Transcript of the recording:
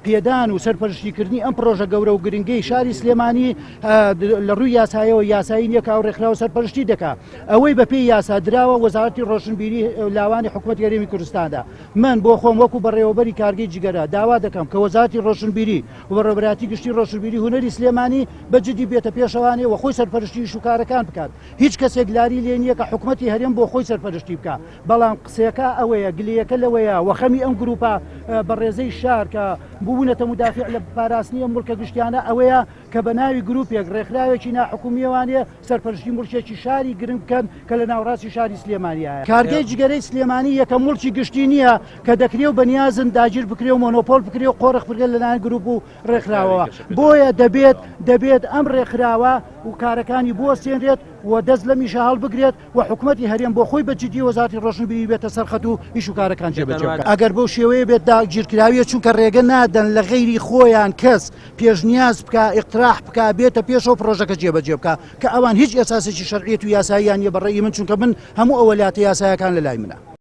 پێدان و سەرپەرشتیکردنی ئەم پرۆژە گەورە و گرنگەی شاری سلێمانی لە ڕووی یاسایەوە یاسایی نییە و ڕێکخراوە سەرپەرشتی دەکات ئەوەی بەپێی یاسا دراوە وەزارەتی ڕۆشنبیری لاوانی حکوومەت هەرێمی کوردستاندا من بۆ خۆم وەکو بەڕێوەبەری کارگەی جگەرە داوا دەکەم کە وەزارەتی ڕۆشنبیری و بەڕێوەبەری گشتی ڕۆشنبیری هونەری سلێمانی بەجددی بێتە پێشەوانێ و خۆی سەرپەرشتی شوکارەکان بکات هیچ کەسێک لاری لێ نییە کە حکوومەتی هەرێم بۆ خۆی سەرپەرشتی بکات بەڵام قسەکە ئەوەیە گلەکە لەوەیە وەخەمی ئەم گروپە بەڕێزەی شار کە بوونەتە مدافع لە پاراستنی ئەم مڵکە گشتیانە ئەوەیە کە بە ناوی گروپێک ڕێکخراوێکی ناحکومیەوانێ سەرپەرشتی مڵکێکی شاری گرنگ بکەن کە لە ناوڕاستی شاری سلێمانیایە کارگەی جگەرەی سلێمانی یەکەم مڵکی گشتی نییە کە دەکرێ و بەنیازن داگیر بکرێ و مۆنۆپۆل بکرێ و قۆڕق بکرێت لەلایەن گروپ و ڕێکخراوەوە بۆیە دەبێت ئەم ڕێکخراوە و کارەکانی بوەستێنرێت و دەست لە میشە هەڵبگرێت و حکوومەتی هەرێم بۆ خۆی بەجددی وەزارەتی ڕۆشنبیری بێتە سەرخەت و ئیش و کارەکان جێبەجێ بکات ئەگەر بەو شێوەیە بێت داگیرکراویە چونکە ڕێگە نادەن لە غەیری خۆیان کەس پێشنیاز بکە ئیقتراح بکە بێتە پێشەوە پرۆژەکە جێبەجێ بکە کە ئەوان هیچ ئێساسێکی شەرعیەت و یاساییان نیە بەڕێی من چونکە من هەموو ئەوەلاتە یاساییەکان لە لای منە.